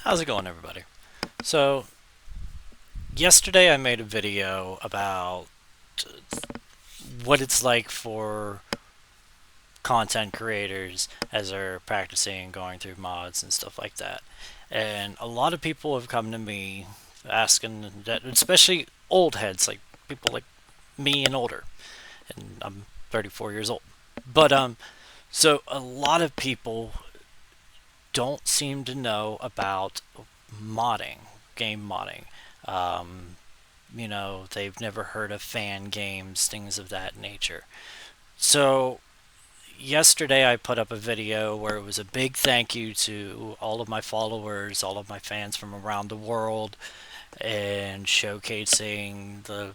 How's it going, everybody? So, yesterday I made a video about what it's like for content creators as they're practicing and going through mods and stuff like that. And a lot of people have come to me asking that, especially old heads, like people like me and older. And I'm 34 years old. So a lot of people don't seem to know about modding, game modding. Um, they've never heard of fan games, things of that nature. So, yesterday I put up a video where it was a big thank you to all of my followers, all of my fans from around the world, and showcasing the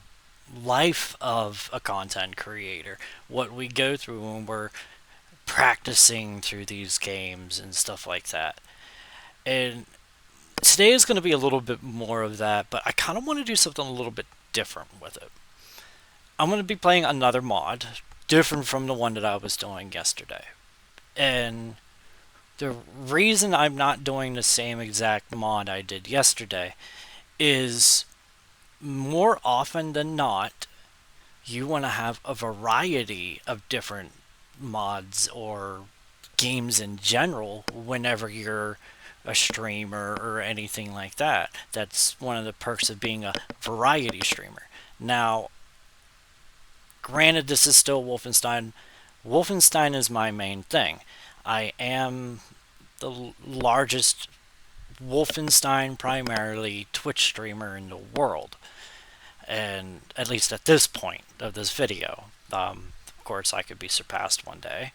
life of a content creator, what we go through when we're practicing through these games and stuff like that. And today is going to be a little bit more of that, but I kind of want to do something a little bit different with it. I'm going to be playing another mod, different from the one that I was doing yesterday. And the reason I'm not doing the same exact mod I did yesterday is more often than not, you want to have a variety of different mods or games in general whenever you're a streamer or anything like that. That's one of the perks of being a variety streamer. Now, granted, this is still Wolfenstein. Wolfenstein is my main thing. I am the largest Wolfenstein primarily Twitch streamer in the world, and at least at this point of this video. Of course, I could be surpassed one day.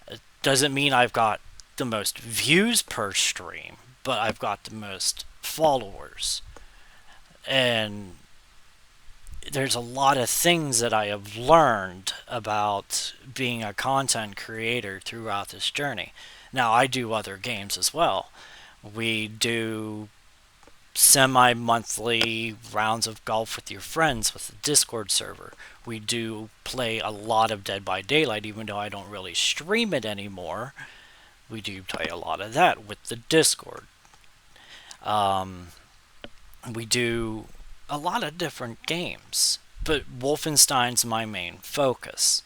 It doesn't mean I've got the most views per stream, but I've got the most followers. And there's a lot of things that I have learned about being a content creator throughout this journey. Now, I do other games as well. We do semi monthly rounds of golf with your friends with the Discord server. We do play a lot of Dead by Daylight, even though I don't really stream it anymore. We do play a lot of that with the Discord. Um, we do a lot of different games, but Wolfenstein's my main focus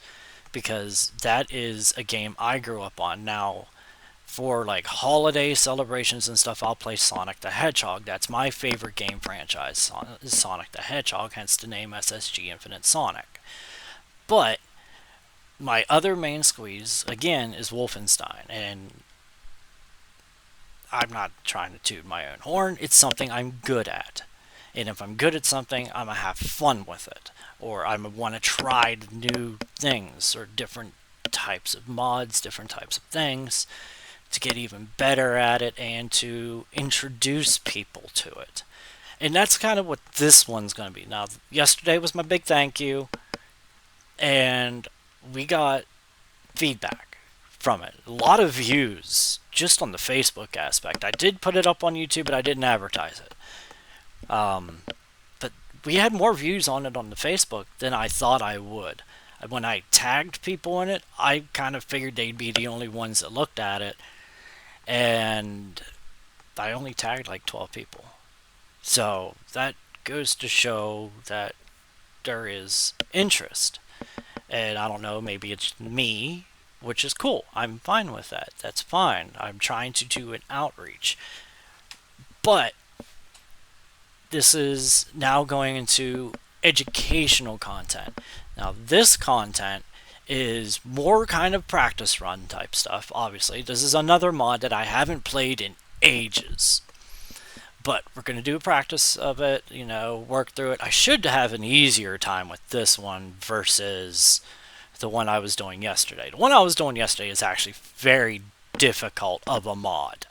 because that is a game I grew up on. Now, for like holiday celebrations and stuff, I'll play Sonic the Hedgehog. That's my favorite game franchise, Sonic the Hedgehog, hence the name SSG Infinite Sonic. But my other main squeeze, again, is Wolfenstein, and I'm not trying to toot my own horn. It's something I'm good at. And if I'm good at something, I'm going to have fun with it. Or I want to try new things or different types of mods, different types of things to get even better at it and to introduce people to it. And that's kind of what this one's going to be. Now, yesterday was my big thank you, and we got feedback from it. A lot of views just on the Facebook aspect. I did put it up on YouTube, but I didn't advertise it. But we had more views on it on the Facebook than I thought I would. When I tagged people in it, I kind of figured they'd be the only ones that looked at it, and I only tagged like 12 people. So that goes to show that there is interest. And I don't know, maybe it's me, which is cool. I'm fine with that. That's fine. I'm trying to do an outreach. But this is now going into educational content. Now, this content is more kind of practice run type stuff, obviously. This is another mod that I haven't played in ages. But we're going to do a practice of it, work through it. I should have an easier time with this one versus the one I was doing yesterday. The one I was doing yesterday is actually very difficult of a mod.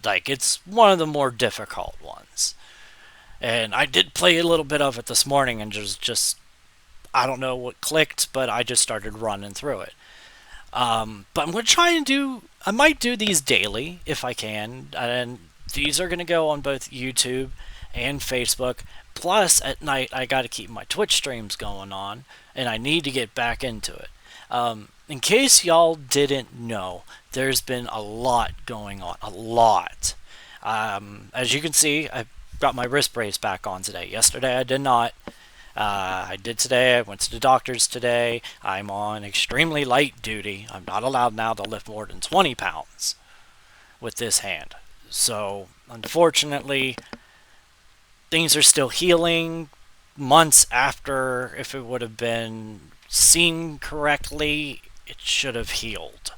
Like, it's one of the more difficult ones. And I did play a little bit of it this morning and just I don't know what clicked, but I just started running through it. But I'm going to try and I might do these daily if I can. And these are going to go on both YouTube and Facebook. Plus, at night, I got to keep my Twitch streams going on, and I need to get back into it. In case y'all didn't know, there's been a lot going on. A lot. As you can see, I got my wrist brace back on today. Yesterday I did not. I did today. I went to the doctor's today. I'm on extremely light duty. I'm not allowed now to lift more than 20 pounds with this hand. So, unfortunately, things are still healing months after. If it would have been seen correctly, it should have healed.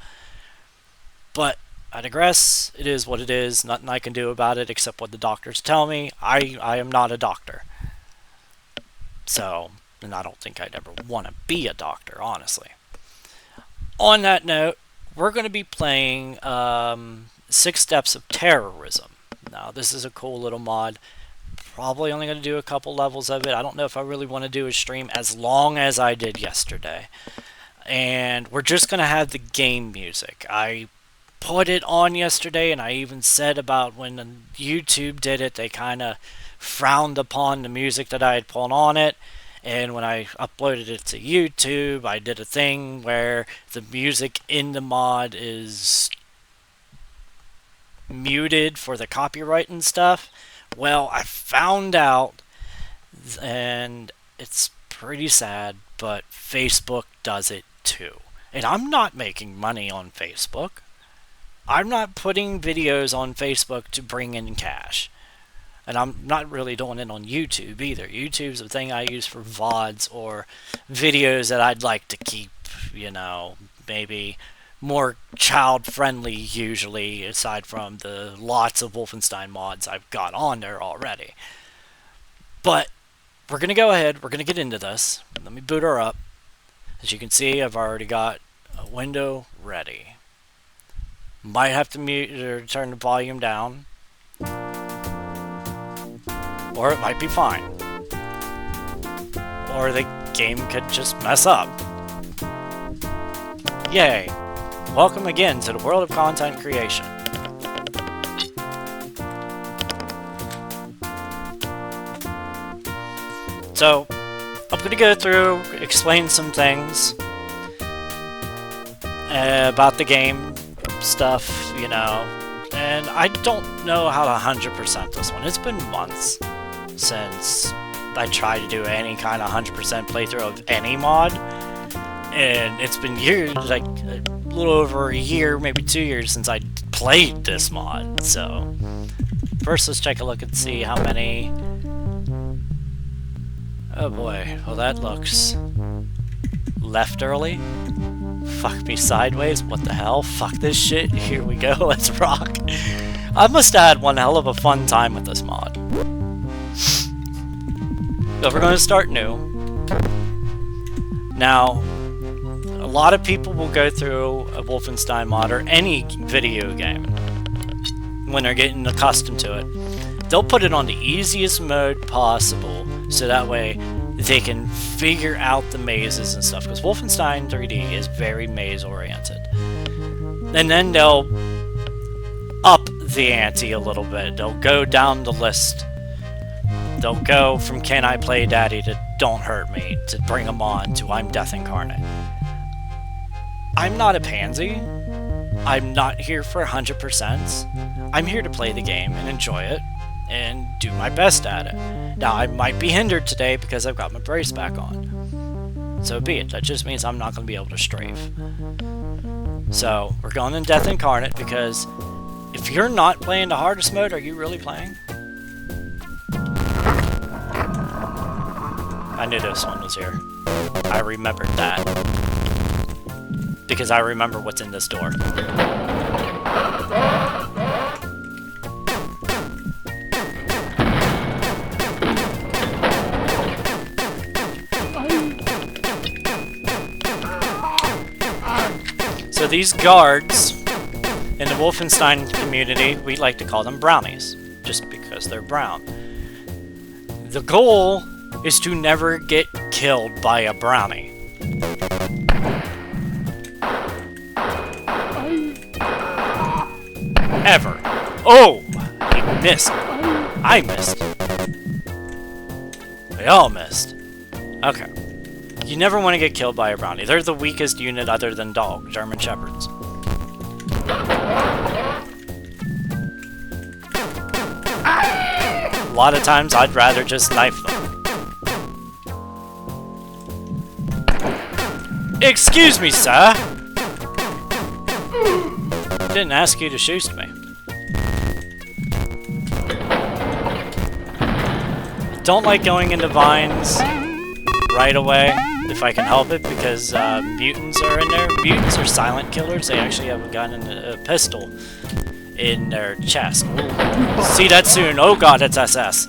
But I digress. It is what it is. Nothing I can do about it except what the doctors tell me. I am not a doctor. So, and I don't think I'd ever want to be a doctor, honestly. On that note, we're going to be playing 6 Depths of Terrorism. Now, this is a cool little mod. Probably only going to do a couple levels of it. I don't know if I really want to do a stream as long as I did yesterday. And we're just going to have the game music. I put it on yesterday, and I even said about when YouTube did it, they kind of frowned upon the music that I had put on it. And when I uploaded it to YouTube, I did a thing where the music in the mod is muted for the copyright and stuff. Well, I found out, and it's pretty sad, but Facebook does it too. And I'm not making money on Facebook. I'm not putting videos on Facebook to bring in cash. And I'm not really doing it on YouTube either. YouTube's a thing I use for VODs or videos that I'd like to keep, maybe more child-friendly usually, aside from the lots of Wolfenstein mods I've got on there already. But we're going to go ahead. We're going to get into this. Let me boot her up. As you can see, I've already got a window ready. Might have to mute or turn the volume down. Or it might be fine. Or the game could just mess up. Yay! Welcome again to the world of content creation. So, I'm going to go through, explain some things about the game stuff, and I don't know how to 100% this one. It's been months since I tried to do any kind of 100% playthrough of any mod, and it's been years, like a little over a year, maybe 2 years since I played this mod. So first let's take a look and see how many. Oh boy, well that looks left early. Fuck me sideways, what the hell? Fuck this shit, here we go, let's rock. I must have had one hell of a fun time with this mod. So we're going to start new. Now, a lot of people will go through a Wolfenstein mod or any video game when they're getting accustomed to it. They'll put it on the easiest mode possible so that way they can figure out the mazes and stuff, because Wolfenstein 3D is very maze-oriented. And then they'll up the ante a little bit. They'll go down the list. They'll go from Can I Play Daddy to Don't Hurt Me to bring them on to I'm Death Incarnate. I'm not a pansy. I'm not here for 100%. I'm here to play the game and enjoy it and do my best at it. Now, I might be hindered today because I've got my brace back on. So be it. That just means I'm not going to be able to strafe. So, we're going in Death Incarnate because if you're not playing the hardest mode, are you really playing? I knew this one was here. I remembered that. Because I remember what's in this door. So these guards, in the Wolfenstein community, we like to call them brownies, just because they're brown. The goal is to never get killed by a brownie. Ever. Oh! He missed. I missed. We all missed. Okay. You never want to get killed by a brownie. They're the weakest unit other than dog, German Shepherds. lot of times I'd rather just knife them. Excuse me, sir! Didn't ask you to shoot me. Don't like going into vines right away, if I can help it, because mutants are in there. Mutants are silent killers. They actually have a gun and a pistol in their chest. Ooh. See that soon. Oh god, it's SS.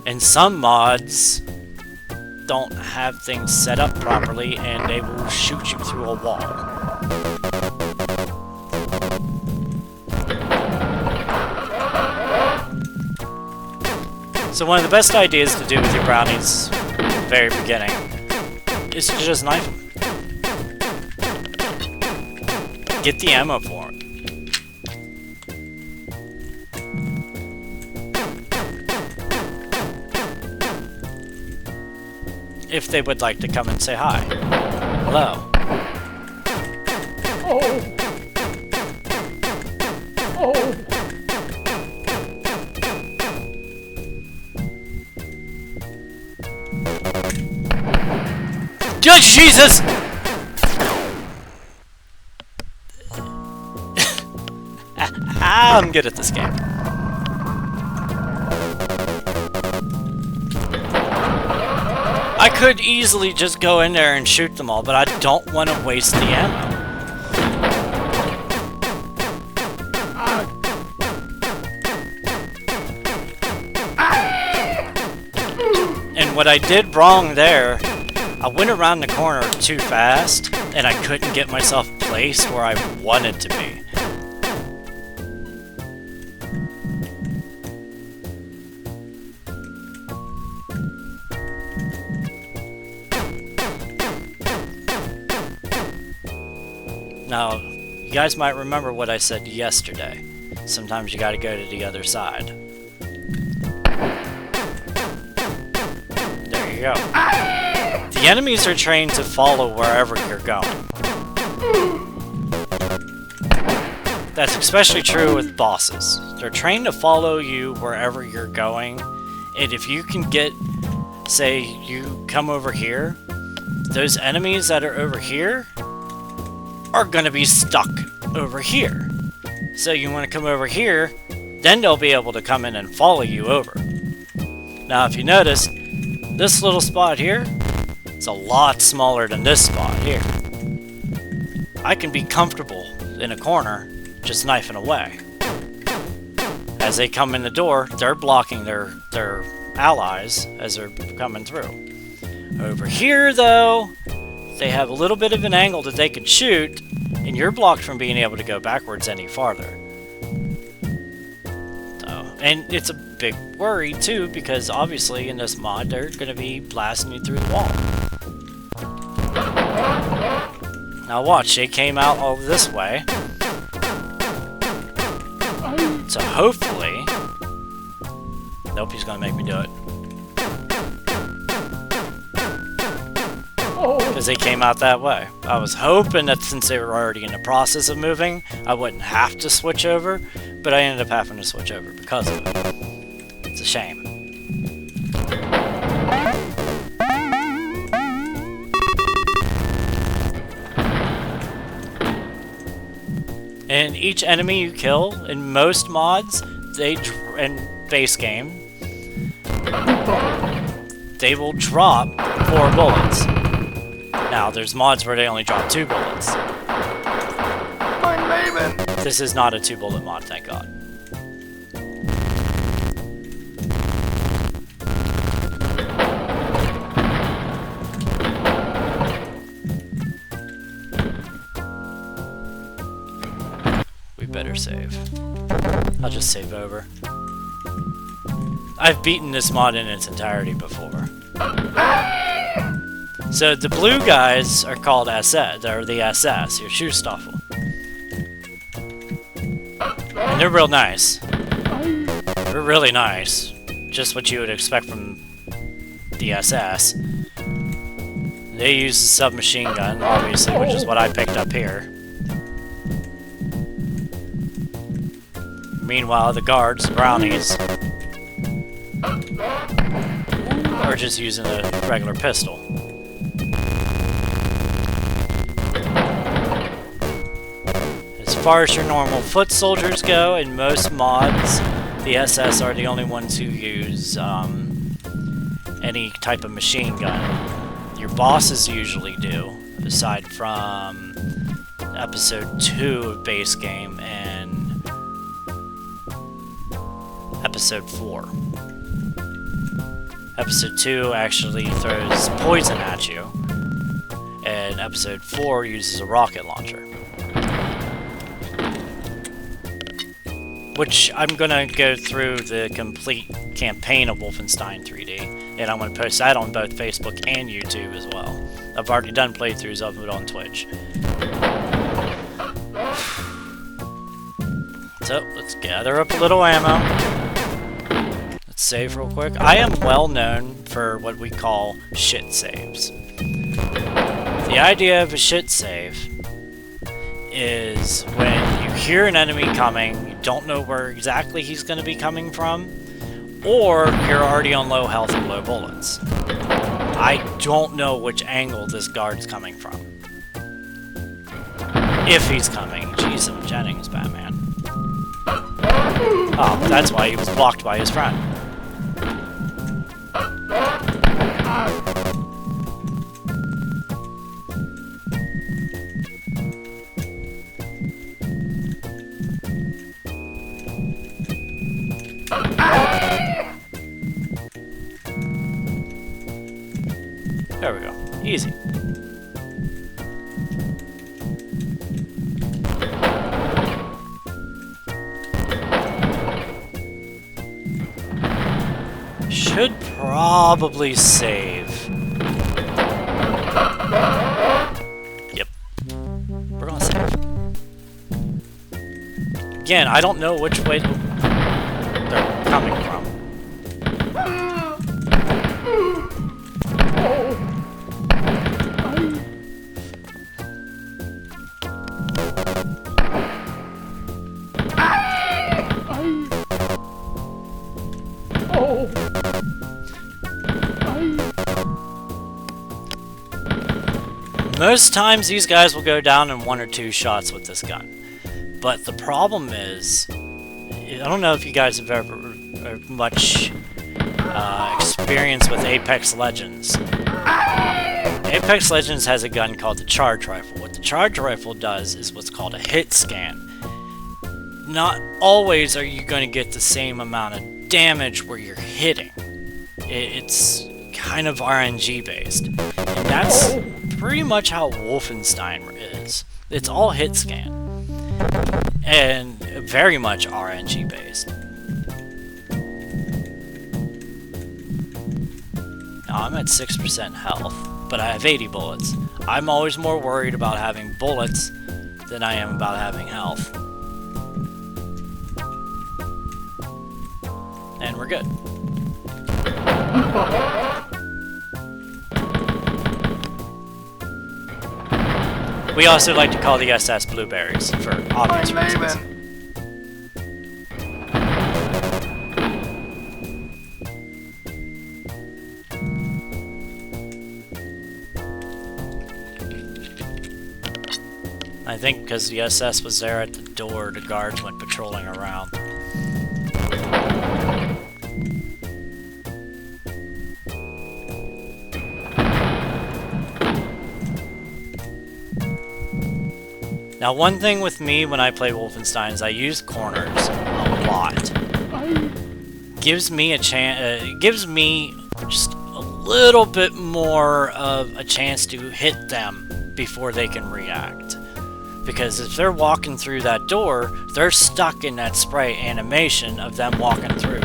And some mods don't have things set up properly, and they will shoot you through a wall. So one of the best ideas to do with your brownies at the very beginning is to just knife them. Get the ammo for it. If they would like to come and say hi. Hello. Oh. Oh. Jesus! I'm good at this game. I could easily just go in there and shoot them all, but I don't want to waste the ammo. And what I did wrong there, I went around the corner too fast, and I couldn't get myself placed where I wanted to be. Now, you guys might remember what I said yesterday. Sometimes you gotta go to the other side. There you go. The enemies are trained to follow wherever you're going. That's especially true with bosses. They're trained to follow you wherever you're going, and if you can get, say, you come over here, those enemies that are over here are gonna be stuck over here. So you want to come over here, then they'll be able to come in and follow you over. Now if you notice, this little spot here, it's a lot smaller than this spot here. I can be comfortable in a corner, just knifing away. As they come in the door, they're blocking their allies as they're coming through. Over here though, they have a little bit of an angle that they can shoot, and you're blocked from being able to go backwards any farther. So, and it's a big worry too, because obviously in this mod they're going to be blasting you through the wall. Now watch, they came out all this way. So hopefully... Nope, he's going to make me do it. Because they came out that way. I was hoping that since they were already in the process of moving, I wouldn't have to switch over, but I ended up having to switch over because of it. It's a shame. And each enemy you kill, in most mods, and base game, they will drop 4 bullets. Now, there's mods where they only drop 2 bullets. This is not a 2-bullet mod, thank God. We better save. I'll just save over. I've beaten this mod in its entirety before. So the blue guys are called SS, they're the SS, your Schuhstaffel. And they're real nice. They're really nice. Just what you would expect from the SS. They use a submachine gun, obviously, which is what I picked up here. Meanwhile, the guards, the brownies, are just using a regular pistol. As far as your normal foot soldiers go, in most mods, the SS are the only ones who use any type of machine gun. Your bosses usually do, aside from Episode 2 of base game and Episode 4. Episode 2 actually throws poison at you, and Episode 4 uses a rocket launcher. Which I'm gonna go through the complete campaign of Wolfenstein 3D, and I'm gonna post that on both Facebook and YouTube as well. I've already done playthroughs of it on Twitch. So, let's gather up a little ammo. Let's save real quick. I am well known for what we call shit saves. The idea of a shit save is when you hear an enemy coming, you don't know where exactly he's going to be coming from, or you're already on low health and low bullets. I don't know which angle this guard's coming from. If he's coming. Jeez, Jennings, Batman. Oh, that's why he was blocked by his friend. There we go. Easy. Should probably save. Yep. We're gonna save. Again, I don't know which way they're coming from. Most times these guys will go down in 1 or 2 shots with this gun. But the problem is, I don't know if you guys have ever much experience with Apex Legends. Apex Legends has a gun called the Charge Rifle. What the Charge Rifle does is what's called a hit scan. Not always are you going to get the same amount of damage where you're hitting. It's kind of RNG based. And that's pretty much how Wolfenstein is. It's all hit scan. And very much RNG based. Now I'm at 6% health, but I have 80 bullets. I'm always more worried about having bullets than I am about having health. And we're good. We also like to call the SS blueberries for obvious reasons. I think because the SS was there at the door, the guards went patrolling around. Now, one thing with me when I play Wolfenstein is I use corners a lot. Gives me a chance. Gives me just a little bit more of a chance to hit them before they can react. Because if they're walking through that door, they're stuck in that spray animation of them walking through.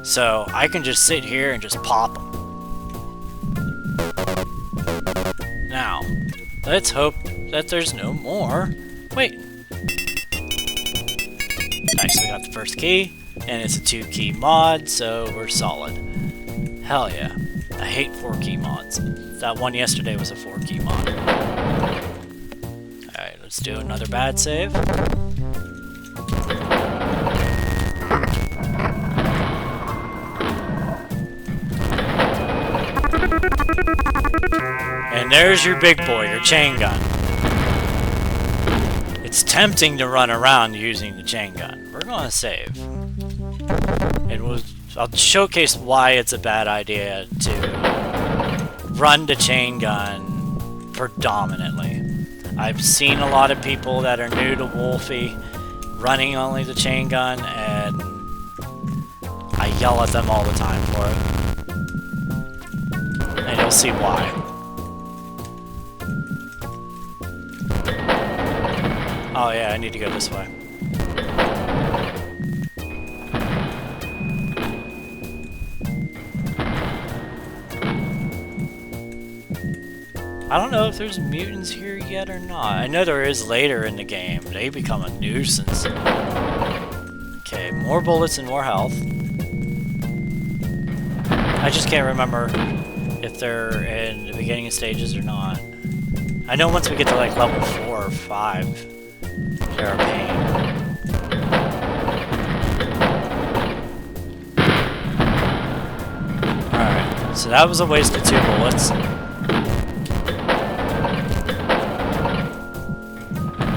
So I can just sit here and just pop them. Now, let's hope that there's no more. Wait. Nice, we got the first key, and it's a 2-key mod, so we're solid. Hell yeah. I hate 4-key mods. That one yesterday was a 4-key mod. Alright, let's do another bad save. there's your big boy, your chain gun. It's tempting to run around using the chain gun. We're gonna save. I'll showcase why it's a bad idea to run the chain gun predominantly. I've seen a lot of people that are new to Wolfie running only the chain gun, and I yell at them all the time for it. And you'll see why. Oh yeah, I need to go this way. I don't know if there's mutants here yet or not. I know there is later in the game. They become a nuisance. Okay, more bullets and more health. I just can't remember if they're in the beginning stages or not. I know once we get to like level 4 or 5, they're a pain. Alright, so that was a waste of 2 bullets.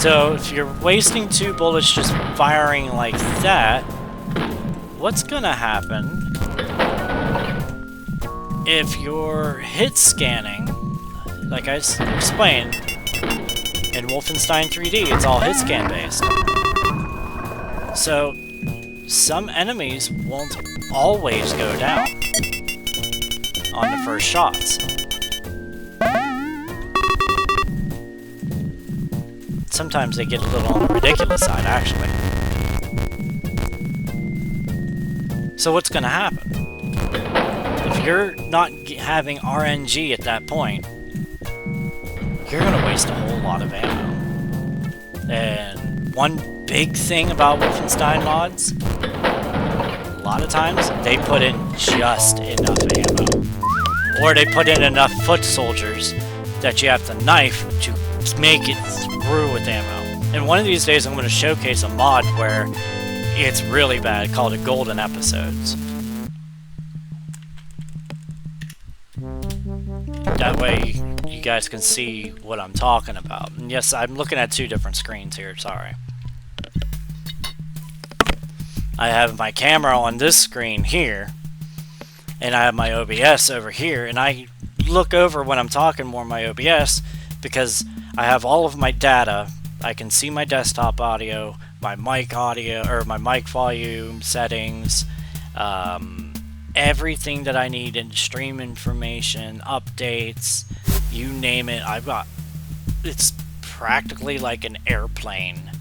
So, if you're wasting 2 bullets just firing like that, what's gonna happen if you're hit scanning, like I explained, in Wolfenstein 3D, it's all hit scan based. So, some enemies won't always go down on the first shots. Sometimes they get a little on the ridiculous side, actually. So what's going to happen? If you're not having RNG at that point, you're going to waste a whole lot of ammo. And one big thing about Wolfenstein mods, a lot of times, they put in just enough ammo. Or they put in enough foot soldiers that you have to knife to make it through with ammo. And one of these days I'm going to showcase a mod where it's really bad, called it Golden Episodes. That way you guys can see what I'm talking about. And yes, I'm looking at 2 different screens here, sorry. I have my camera on this screen here, and I have my OBS over here, and I look over when I'm talking more on my OBS because I have all of my data. I can see my desktop audio, my mic audio, or my mic volume settings, everything that I need in stream information, updates, you name it. I've got, it's practically like an airplane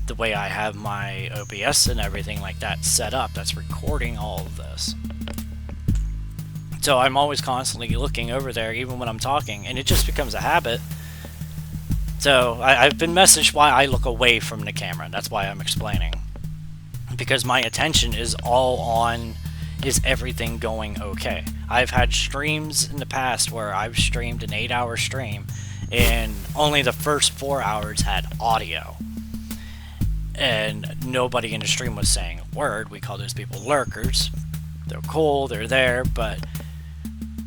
the way I have my OBS and everything like that set up that's recording all of this. So I'm always constantly looking over there even when I'm talking, and it just becomes a habit. So I've been messaged why I look away from the camera. That's why I'm explaining. Because my attention is all on, is everything going okay? I've had streams in the past where I've streamed an 8-hour stream and only the first 4 hours had audio. And nobody in the stream was saying a word. We call those people lurkers. They're cool, they're there, but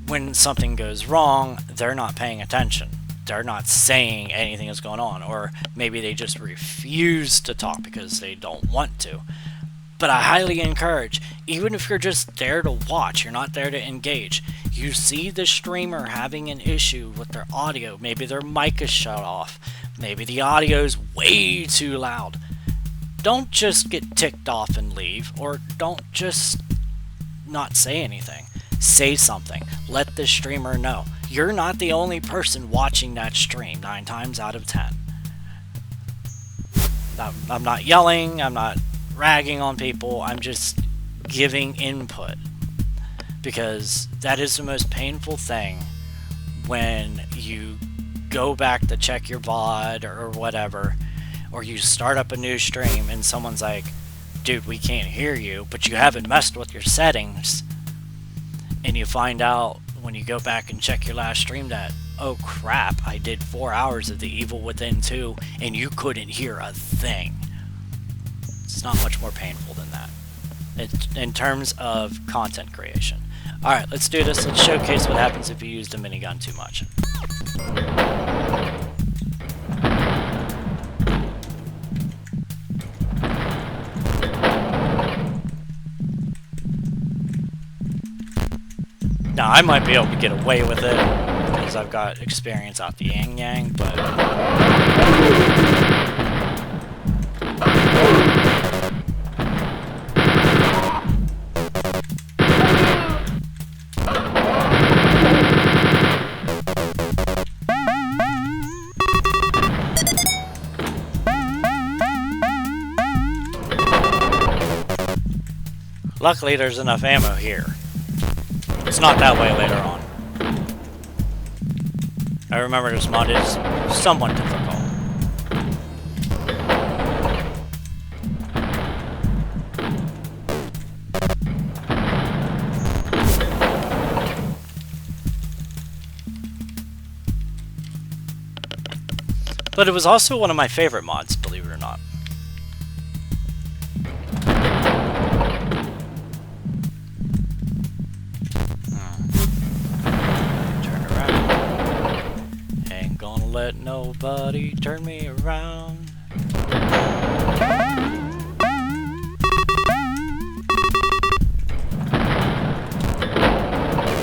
when something goes wrong, they're not paying attention. They're not saying anything is going on, or maybe they just refuse to talk because they don't want to. But I highly encourage, even if you're just there to watch, you're not there to engage, you see the streamer having an issue with their audio, maybe their mic is shut off, maybe the audio is way too loud. Don't just get ticked off and leave, or don't just not say anything. Say something. Let the streamer know. You're not the only person watching that stream 9 times out of 10. I'm not yelling, I'm not ragging on people, I'm just giving input. Because that is the most painful thing when you go back to check your VOD or whatever, or you start up a new stream and someone's like, dude, we can't hear you, but you haven't messed with your settings. And you find out when you go back and check your last stream that, oh crap, I did 4 hours of The Evil Within 2 and you couldn't hear a thing. It's not much more painful than that. In terms of content creation. Alright, let's do this. Let's showcase what happens if you use the minigun too much. Now, I might be able to get away with it because I've got experience off the Yang Yang, but... Luckily, there's enough ammo here. It's not that way later on. I remember this mod is somewhat difficult. But it was also one of my favorite mods, believe it or not. Let nobody turn me around.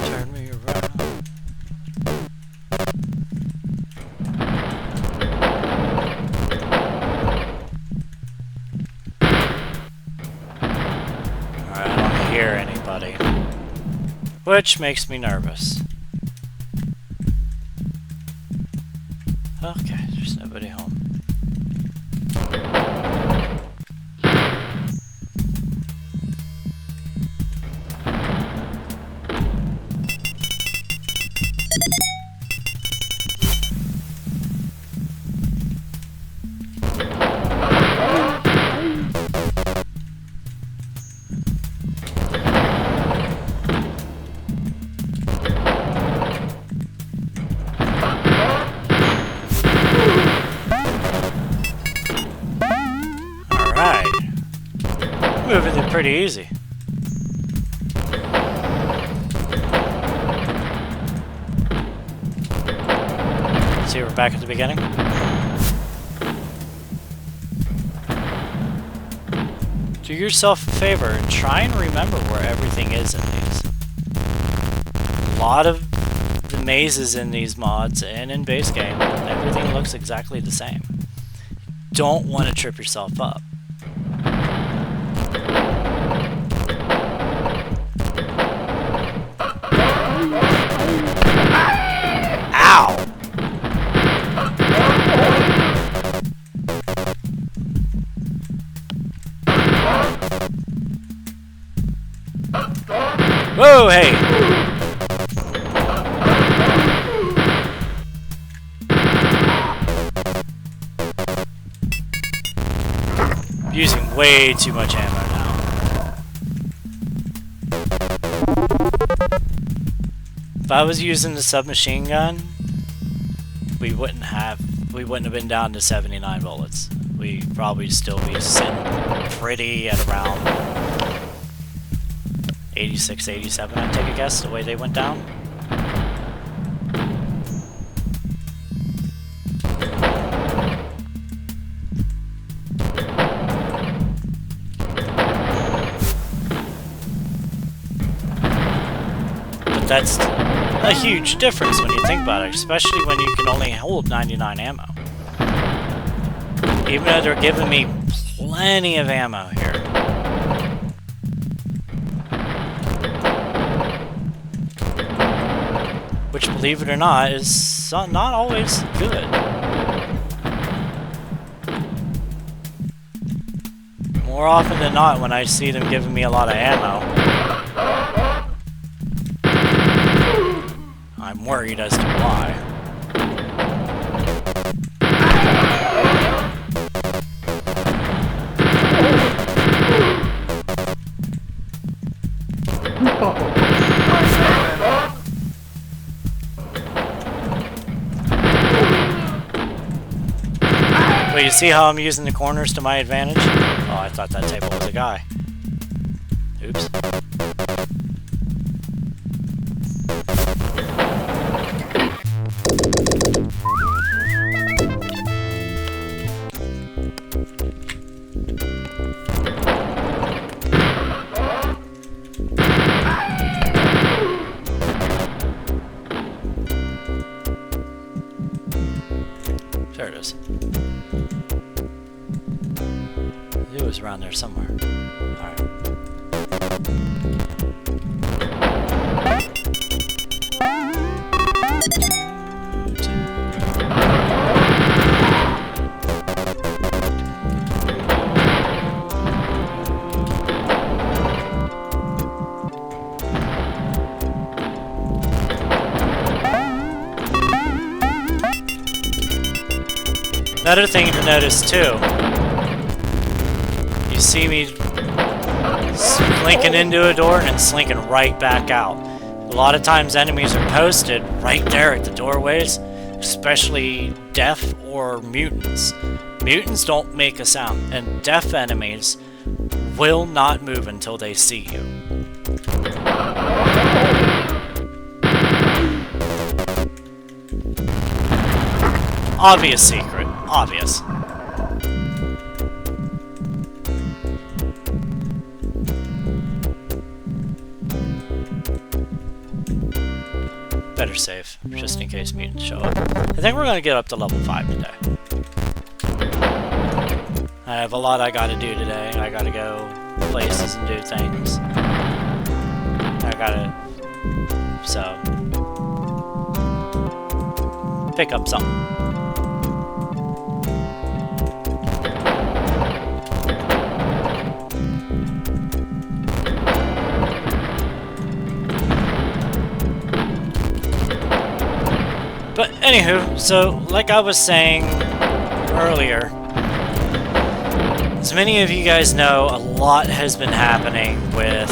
Turn me around. Alright, I don't hear anybody, which makes me nervous. Okay, there's nobody home. Moving it pretty easy. See, we're back at the beginning. Do yourself a favor and try and remember where everything is in these. A lot of the mazes in these mods and in base game, everything looks exactly the same. Don't want to trip yourself up. Ow! Whoa, hey! Using way too much ammo now. If I was using the submachine gun, we wouldn't have been down to 79 bullets. We'd probably still be sitting pretty at around 86, 87, I'd take a guess, the way they went down. But that's a huge difference when you think about it, especially when you can only hold 99 ammo. Even though they're giving me plenty of ammo here. Which, believe it or not, is not always good. More often than not, when I see them giving me a lot of ammo, I'm worried as to why. But you see how I'm using the corners to my advantage? Oh, I thought that table was a guy. Oops. There it is. It was around there somewhere. Alright. Another thing to notice too, you see me slinking into a door and then slinking right back out. A lot of times enemies are posted right there at the doorways, especially deaf or mutants. Mutants don't make a sound, and deaf enemies will not move until they see you. Obvious secret. Obvious. Better save, just in case mutants show up. I think we're gonna get up to level 5 today. I have a lot I gotta do today. I gotta go places and do things. I gotta... so... pick up something. But anywho, so like I was saying earlier, as many of you guys know, a lot has been happening with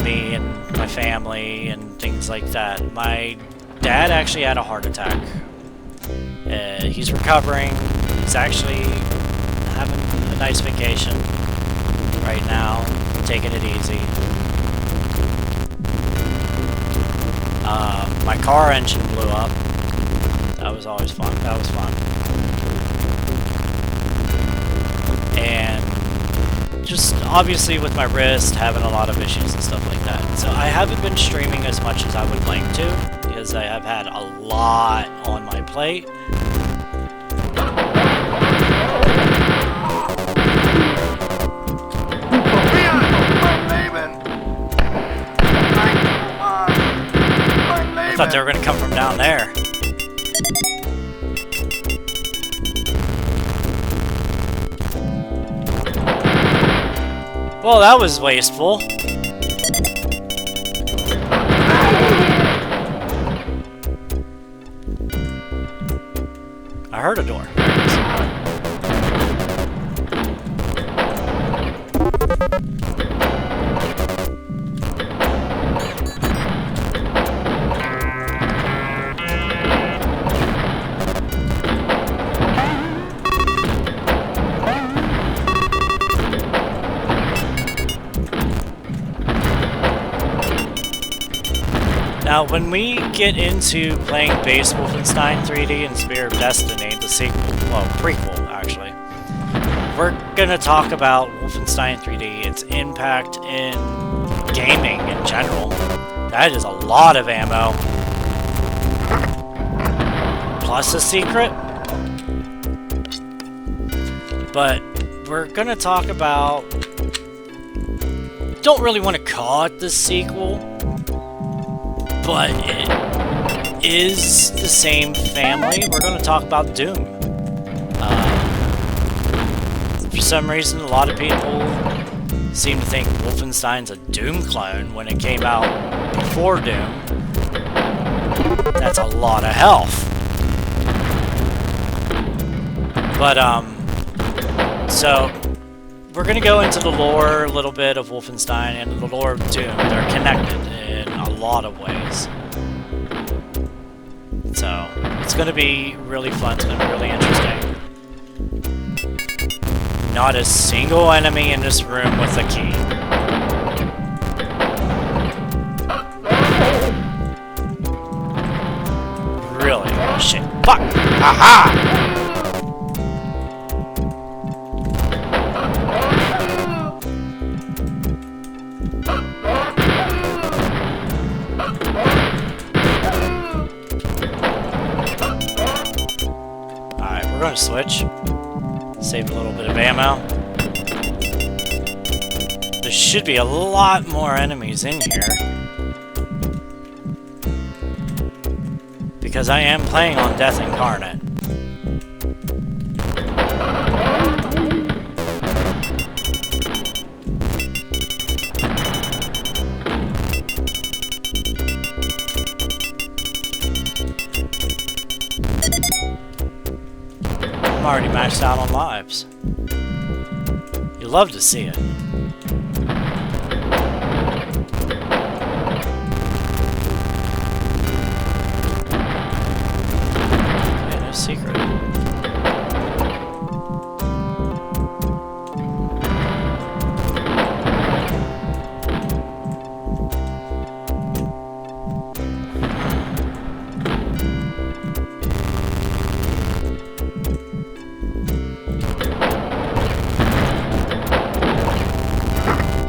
me and my family and things like that. My dad actually had a heart attack. He's recovering. He's actually having a nice vacation right now, taking it easy. My car engine blew up. That was always fun. That was fun. And just obviously with my wrist, having a lot of issues and stuff like that. So I haven't been streaming as much as I would like to, because I have had a lot on my plate. I thought they were going to come from down there. Well, that was wasteful. I heard a door. Now, when we get into playing base Wolfenstein 3D and Spear of Destiny, the sequel, well, prequel, actually, we're gonna talk about Wolfenstein 3D, its impact in gaming in general. That is a lot of ammo. Plus a secret. But we're gonna talk about... don't really want to call it the sequel, but it is the same family. We're going to talk about Doom. For some reason, a lot of people seem to think Wolfenstein's a Doom clone when it came out before Doom. That's a lot of health. But, so, we're going to go into the lore a little bit of Wolfenstein and the lore of Doom. They're connected in a lot of ways. So, it's going to be really fun. It's going to be really interesting. Not a single enemy in this room with a key. Really? Shit. Fuck! Aha! we're going to switch. Save a little bit of ammo. There should be a lot more enemies in here. Because I am playing on Death Incarnate. I'm already maxed out on lives. You love to see it. Okay, no secret.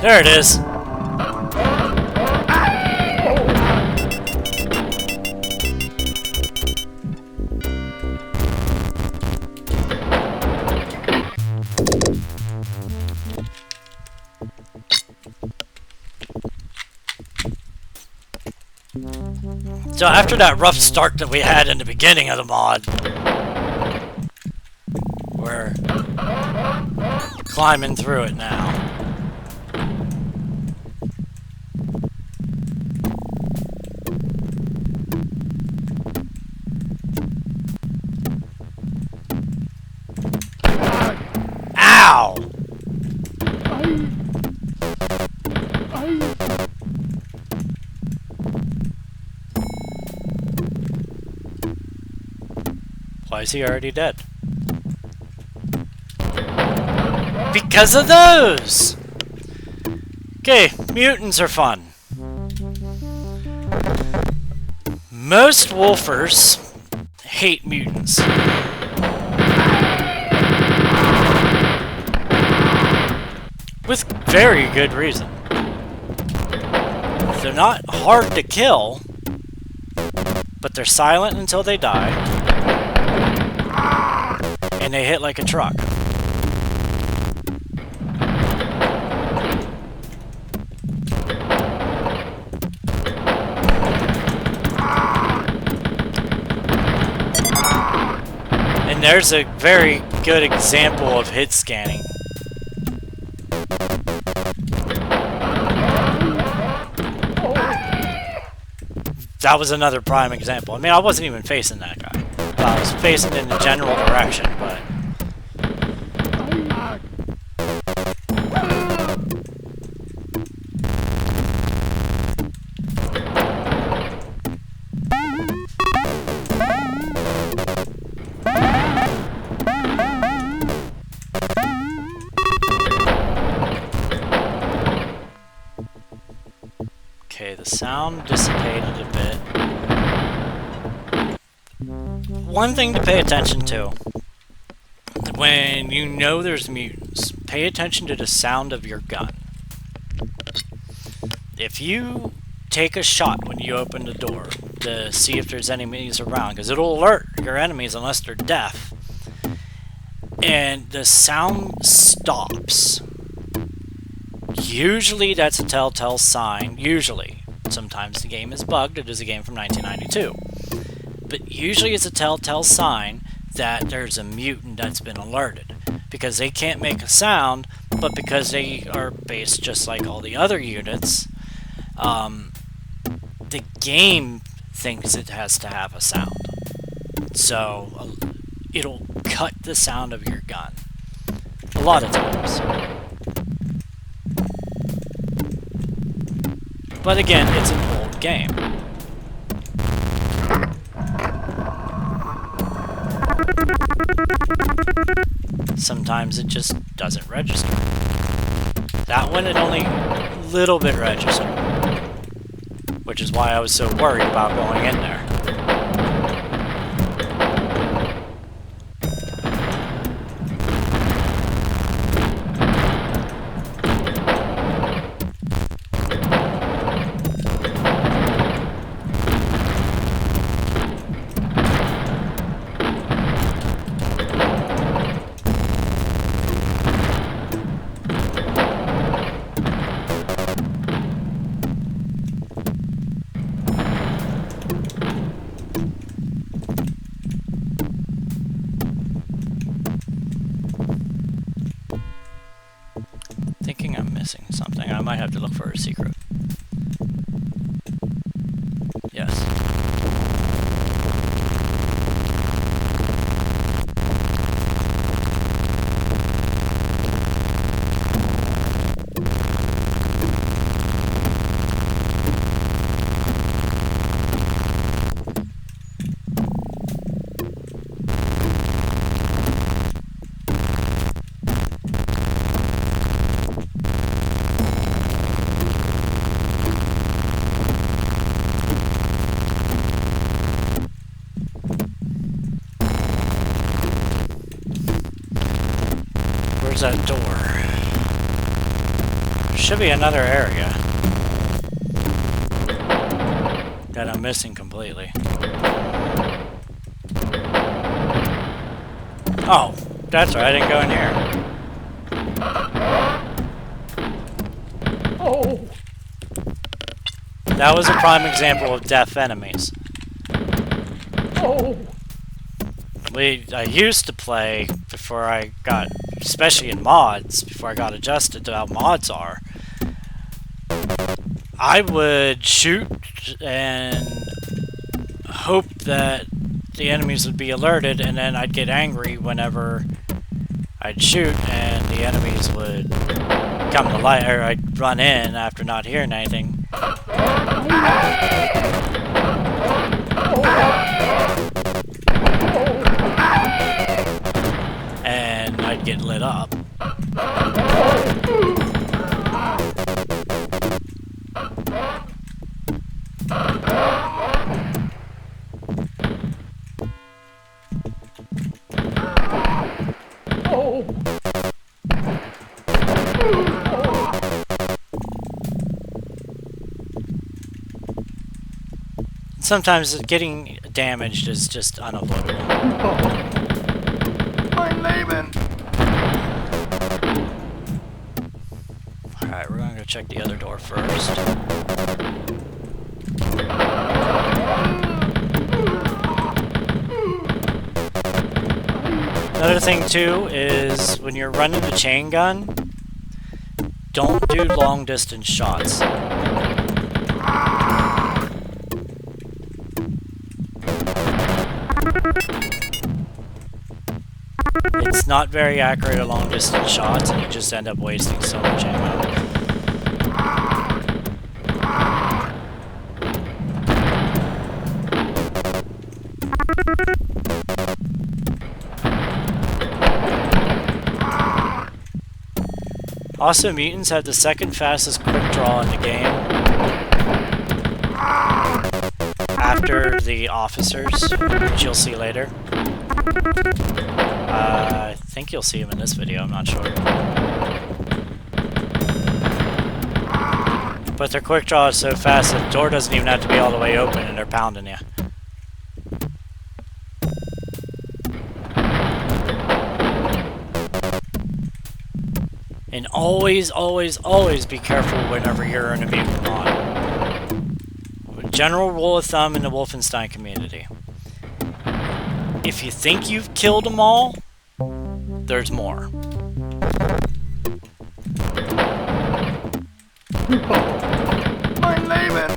There it is. So after that rough start that we had in the beginning of the mod, we're climbing through it now. Ow! Why is he already dead? Because of those! Okay, mutants are fun. Most wolfers hate mutants. With very good reason. They're not hard to kill, but they're silent until they die, and they hit like a truck. And there's a very good example of hit scanning. That was another prime example. I mean, I wasn't even facing that guy. I was facing in the general direction, but... Okay, the sound dissipated a bit. One thing to pay attention to when you know there's mutants, pay attention to the sound of your gun. If you take a shot when you open the door to see if there's enemies around, because it'll alert your enemies unless they're deaf, and the sound stops, usually that's a telltale sign. Usually. Sometimes the game is bugged. It is a game from 1992. But usually it's a telltale sign that there's a mutant that's been alerted. Because they can't make a sound, but because they are based just like all the other units, the game thinks it has to have a sound. So it'll cut the sound of your gun. A lot of times. But again, it's an old game. Sometimes it just doesn't register. That one, it only a little bit registered. Which is why I was so worried about going in there. I might have to look for a secret. Yes. Where's that door? There should be another area that I'm missing completely. Oh, that's right, I didn't go in here. Oh! That was a prime example of deaf enemies. Oh! I used to play before I got, especially in mods, before I got adjusted to how mods are. I would shoot and hope that the enemies would be alerted, and then I'd get angry whenever I'd shoot and the enemies would come to light, or I'd run in after not hearing anything. And I'd get lit up. Sometimes getting damaged is just unavoidable. Mein Leben! Alright, we're gonna go check the other door first. Another thing too is when you're running the chain gun, don't do long distance shots. It's not very accurate at long distance shots, and you just end up wasting so much ammo. Also, mutants have the second fastest quick draw in the game after the officers, which you'll see later. I think you'll see him in this video, I'm not sure. But their quick draw is so fast that the door doesn't even have to be all the way open and they're pounding you. And always, always, always be careful whenever you're in a mutant mod. General rule of thumb in the Wolfenstein community. If you think you've killed them all, there's more. Mein Leben!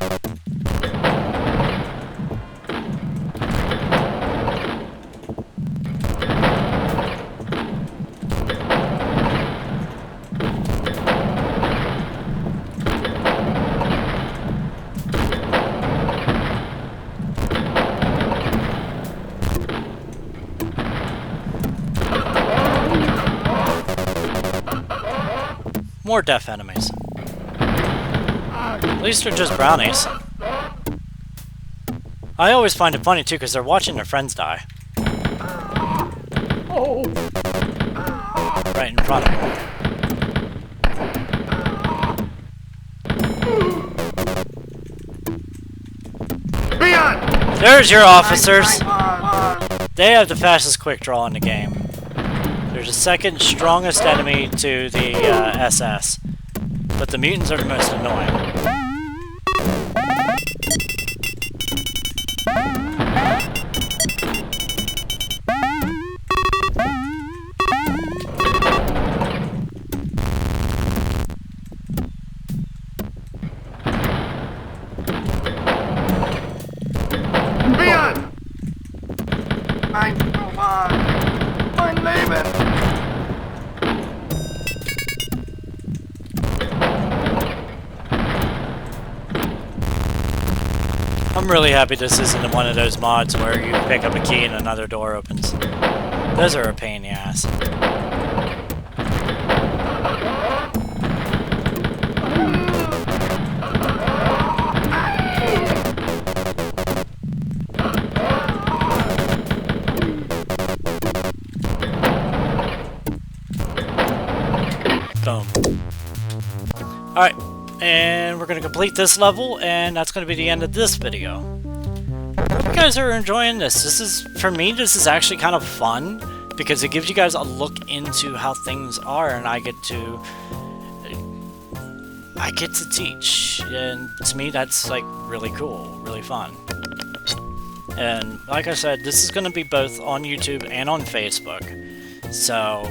More deaf enemies. At least they're just brownies. I always find it funny too because they're watching their friends die. Oh! Right in front of them. There's your officers! They have the fastest quick draw in the game. They're the second strongest enemy to the SS. But the mutants are the most annoying. I'm really happy this isn't one of those mods where you pick up a key and another door opens. Those are a pain in the ass. Boom. Alright, and we're going to complete this level, and that's going to be the end of this video. Hope you guys are enjoying this. For me, this is actually kind of fun, because it gives you guys a look into how things are, and I get to teach, and to me that's like really cool, really fun. And like I said, this is going to be both on YouTube and on Facebook, so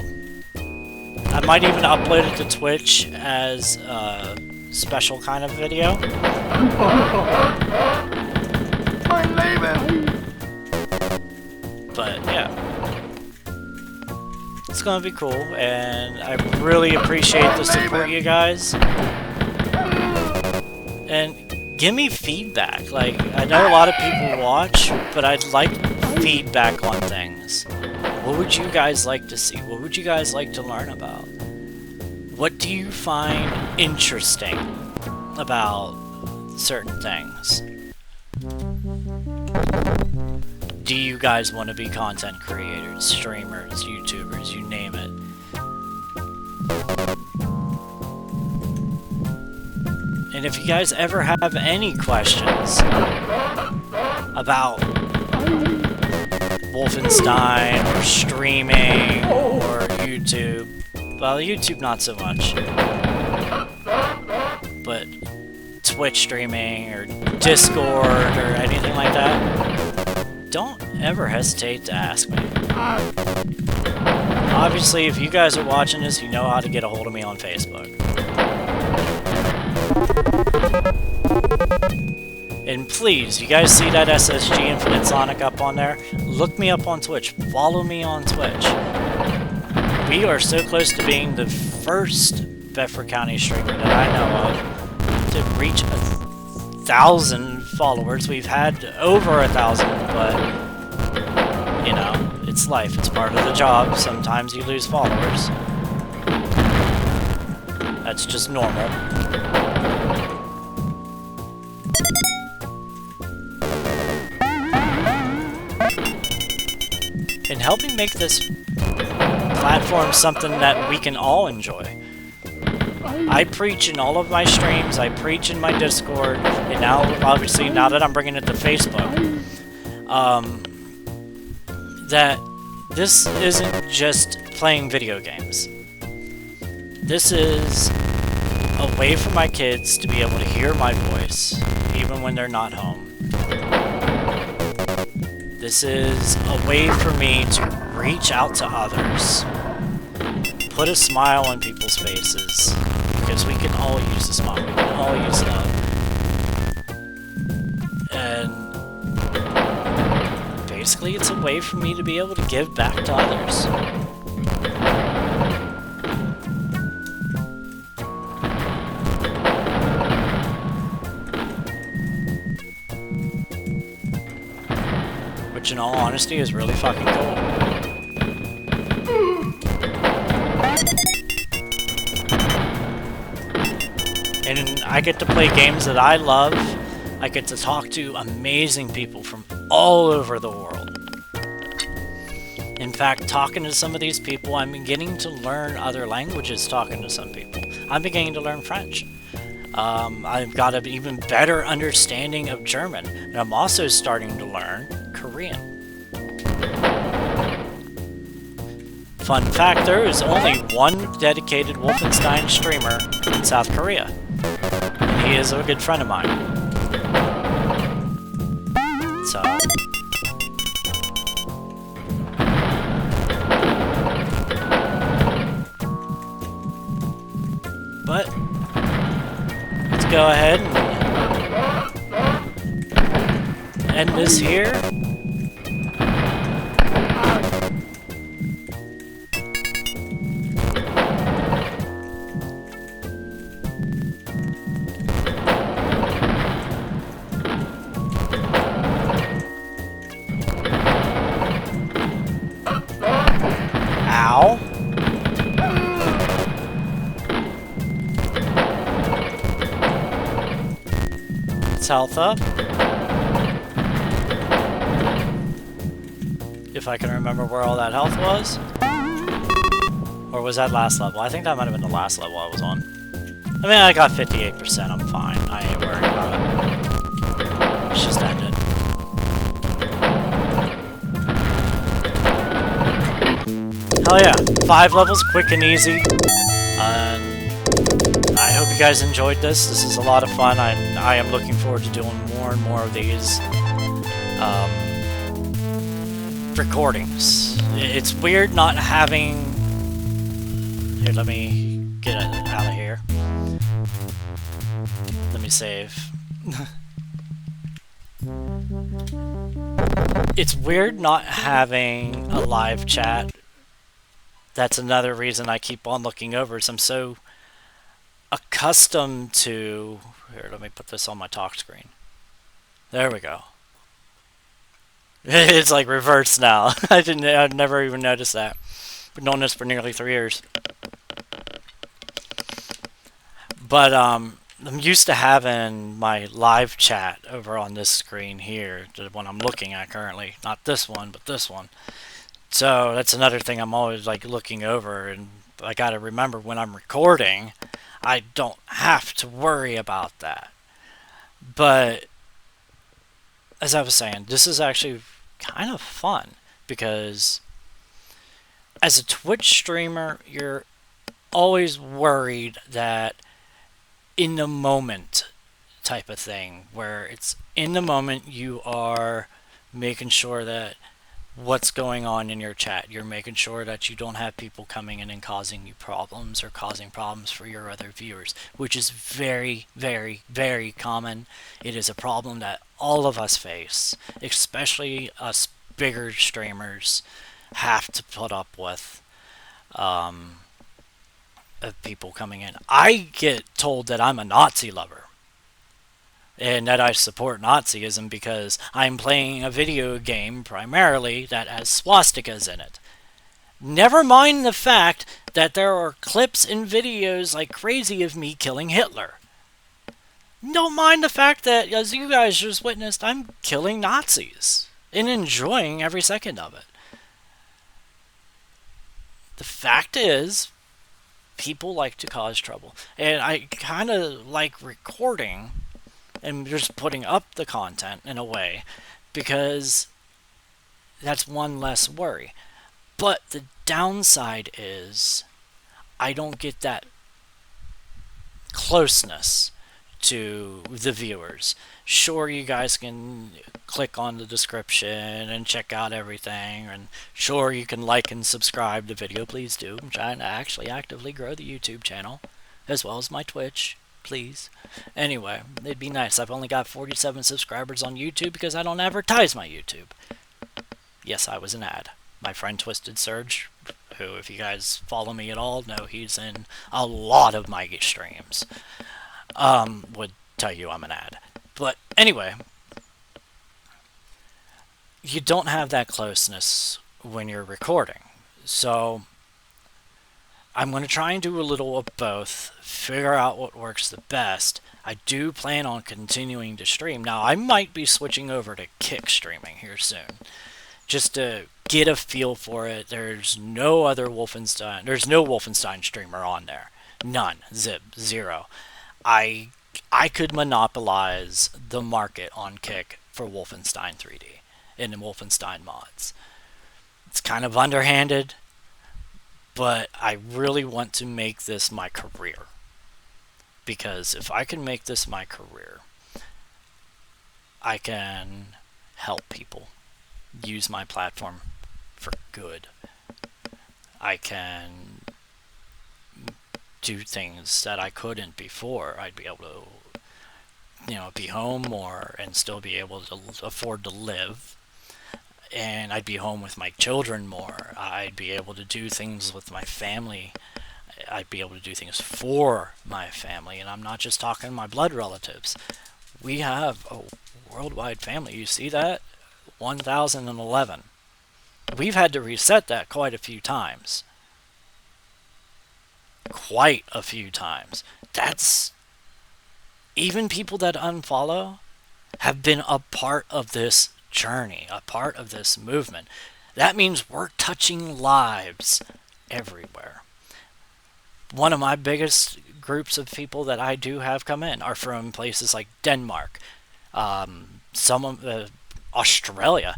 I might even upload it to Twitch as a special kind of video. Mein Leben! But yeah, it's gonna be cool, and I really appreciate the support, you guys. And give me feedback. Like, I know a lot of people watch, but I'd like feedback on things. What would you guys like to see? What would you guys like to learn about? What do you find interesting about certain things? Do you guys want to be content creators, streamers, YouTubers, you name it? And if you guys ever have any questions about Wolfenstein or streaming or YouTube, well, YouTube not so much, but Twitch streaming or Discord or anything like that, don't ever hesitate to ask me. Obviously, if you guys are watching this, you know how to get a hold of me on Facebook. And please, you guys see that SSG Infinite Sonic up on there? Look me up on Twitch. Follow me on Twitch. We are so close to being the first Bedford County streamer that I know of to reach 1,000 followers. We've had over 1,000, but you know, it's life. It's part of the job. Sometimes you lose followers. That's just normal. And helping make this platform something that we can all enjoy. I preach in all of my streams, I preach in my Discord, and now, obviously, now that I'm bringing it to Facebook, that this isn't just playing video games. This is a way for my kids to be able to hear my voice, even when they're not home. This is a way for me to reach out to others, put a smile on people's faces, because we can all use a smile, we can all use love. And basically it's a way for me to be able to give back to others. Which in all honesty is really fucking cool. And I get to play games that I love. I get to talk to amazing people from all over the world. In fact, talking to some of these people, I'm beginning to learn other languages talking to some people. I'm beginning to learn French. I've got an even better understanding of German, and I'm also starting to learn Korean. Fun fact, there is only one dedicated Wolfenstein streamer in South Korea, and he is a good friend of mine. So, but let's go ahead and end this here. its health up. If I can remember where all that health was. Or was that last level? I think that might have been the last level I was on. I mean, I got 58%. I'm fine. I ain't worried about it. It's just ended. Hell yeah. 5 levels, quick and easy. And I hope you guys enjoyed this. This is a lot of fun. I am looking forward to doing more and more of these recordings. It's weird not having... Here, let me get it out of here. Let me save. It's weird not having a live chat. That's another reason I keep on looking over, is I'm so accustomed to... Here, let me put this on my talk screen. There we go. It's like reversed now. I'd never even noticed that. Been doing this for nearly 3 years. But I'm used to having my live chat over on this screen here, the one I'm looking at currently. Not this one, but this one. So that's another thing I'm always like looking over, and I gotta remember when I'm recording, I don't have to worry about that. But as I was saying, this is actually kind of fun because as a Twitch streamer, you're always worried that in the moment type of thing, where it's in the moment you are making sure that what's going on in your chat, you're making sure that you don't have people coming in and causing you problems or causing problems for your other viewers, which is very, very, very common. It is a problem that all of us face, especially us bigger streamers have to put up with. Of people coming in. I get told that I'm a Nazi lover and that I support Nazism because I'm playing a video game primarily that has swastikas in it. Never mind the fact that there are clips and videos like crazy of me killing Hitler. Don't mind the fact that, as you guys just witnessed, I'm killing Nazis and enjoying every second of it. The fact is, people like to cause trouble, and I kind of like recording and just putting up the content in a way because that's one less worry. But the downside is I don't get that closeness to the viewers. Sure, you guys can click on the description and check out everything, and sure, you can like and subscribe the video. Please do. I'm trying to actually actively grow the YouTube channel as well as my Twitch. Please. Anyway, it'd be nice. I've only got 47 subscribers on YouTube because I don't advertise my YouTube. Yes, I was an ad. My friend Twisted Surge, who, if you guys follow me at all, know he's in a lot of my streams, would tell you I'm an ad. But anyway, you don't have that closeness when you're recording. So I'm going to try and do a little of both, figure out what works the best. I do plan on continuing to stream. Now, I might be switching over to Kick streaming here soon, just to get a feel for it. There's no other Wolfenstein. There's no Wolfenstein streamer on there. None. Zip. Zero. I could monopolize the market on Kick for Wolfenstein 3D and the Wolfenstein mods. It's kind of underhanded, but I really want to make this my career. Because if I can make this my career, I can help people use my platform for good. I can do things that I couldn't before. I'd be able to, be home more and still be able to afford to live. And I'd be home with my children more. I'd be able to do things with my family. I'd be able to do things for my family. And I'm not just talking my blood relatives. We have a worldwide family. You see that? 1011. We've had to reset that quite a few times. Quite a few times. That's even people that unfollow. have been a part of this journey, a part of this movement. That means we're touching lives everywhere. One of my biggest groups of people that I do have come in are from places like Denmark, some of Australia.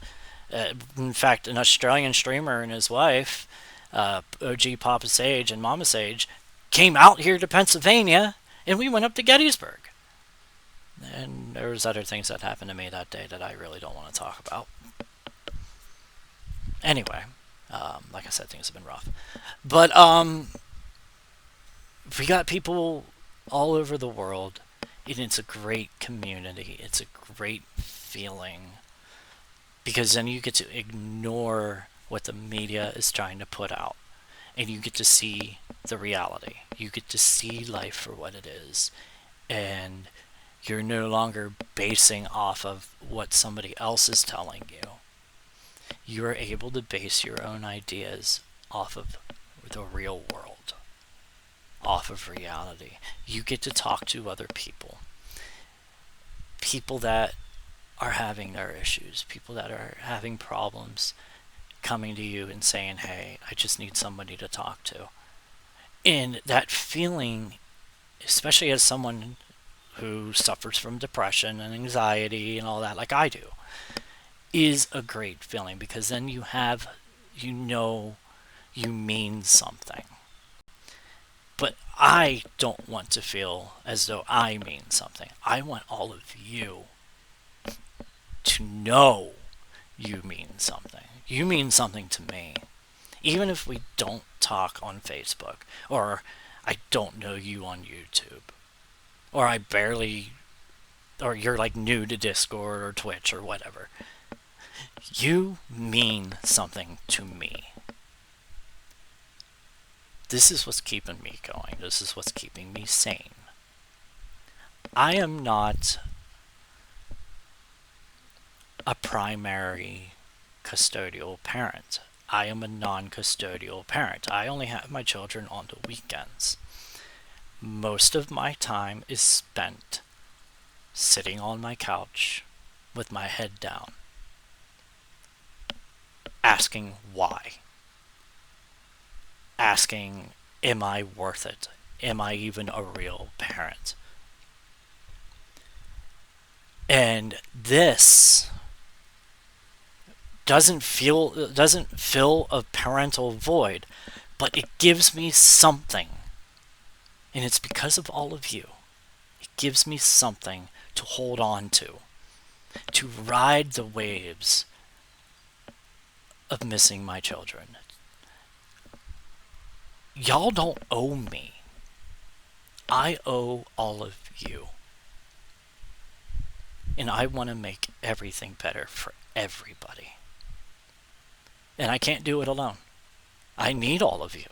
In fact, an Australian streamer and his wife, OG Papa Sage and Mama Sage, came out here to Pennsylvania, and we went up to Gettysburg. And there was other things that happened to me that day that I really don't want to talk about. Anyway, like I said, things have been rough. But we got people all over the world, and it's a great community. It's a great feeling because then you get to ignore what the media is trying to put out, and you get to see the reality. You get to see life for what it is, and you're no longer basing off of what somebody else is telling you. You are able to base your own ideas off of the real world, off of reality. You get to talk to other people. People that are having their issues, people that are having problems, coming to you and saying, hey, I just need somebody to talk to. And that feeling, especially as someone who suffers from depression and anxiety and all that, like I do, is a great feeling because then you know, you mean something. But I don't want to feel as though I mean something. I want all of you to know you mean something. You mean something to me. Even if we don't talk on Facebook, or I don't know you on YouTube, or I barely, or you're like new to Discord or Twitch or whatever. You mean something to me. This is what's keeping me going. This is what's keeping me sane. I am not a primary custodial parent. I am a non-custodial parent. I only have my children on the weekends. Most of my time is spent sitting on my couch with my head down, asking why. Asking, am I worth it? Am I even a real parent? And this doesn't fill a parental void, but it gives me something. And it's because of all of you. It gives me something to hold on to ride the waves of missing my children. Y'all don't owe me. I owe all of you. And I want to make everything better for everybody. And I can't do it alone. I need all of you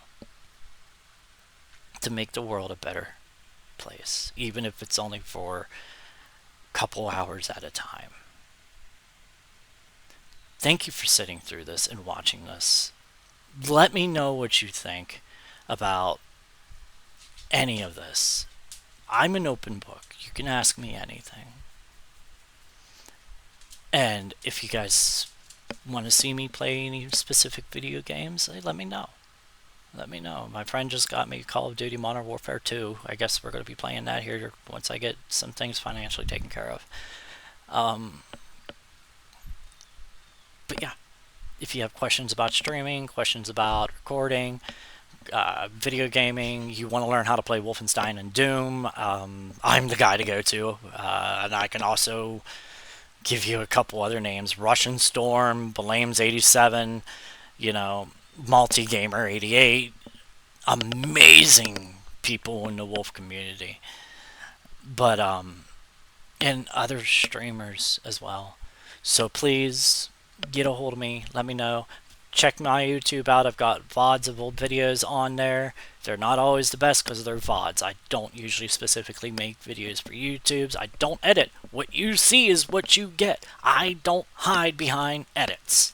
to make the world a better place, even if it's only for a couple hours at a time. Thank you for sitting through this and watching this. Let me know what you think about any of this. I'm an open book. You can ask me anything. And if you guys want to see me play any specific video games, let me know. Let me know. My friend just got me Call of Duty Modern Warfare 2. I guess we're going to be playing that here once I get some things financially taken care of. But yeah, if you have questions about streaming, questions about recording, video gaming, you want to learn how to play Wolfenstein and Doom, I'm the guy to go to. And I can also give you a couple other names: Russian Storm, Belames 87, Multi Gamer 88. Amazing people in the Wolf community. But and other streamers as well. So please get a hold of me. Let me know. Check my YouTube out. I've got VODs of old videos on there. They're not always the best because they're VODs. I don't usually specifically make videos for YouTubes. I don't edit. What you see is what you get. I don't hide behind edits.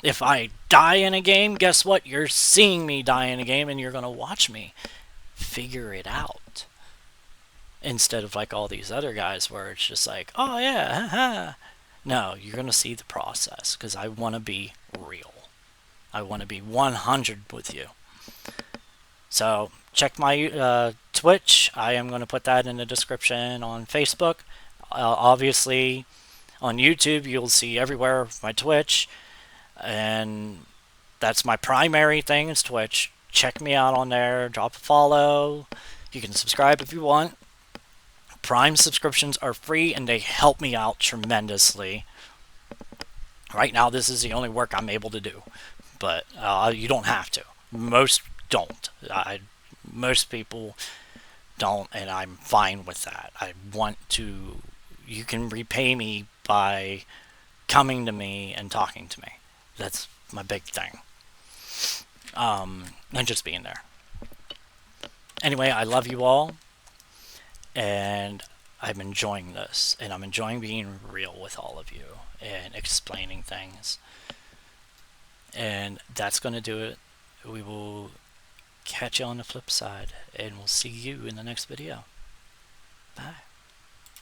If I die in a game, guess what? You're seeing me die in a game and you're going to watch me figure it out. instead of like all these other guys where it's just like, oh yeah, haha. No, you're gonna see the process because I want to be real. I want to be 100 with you. So check my Twitch. I am going to put that in the description on Facebook. Obviously, on YouTube, you'll see everywhere my Twitch, and that's my primary thing is Twitch. Check me out on there. Drop a follow. You can subscribe if you want. Prime subscriptions are free and they help me out tremendously. Right now, this is the only work I'm able to do, but you don't have to. Most don't. Most people don't, and I'm fine with that. I want to. You can repay me by coming to me and talking to me. That's my big thing. And just being there. Anyway, I love you all, and I'm enjoying this, and I'm enjoying being real with all of you and explaining things. And that's going to do it. We will catch you on the flip side, and we'll see you in the next video. Bye.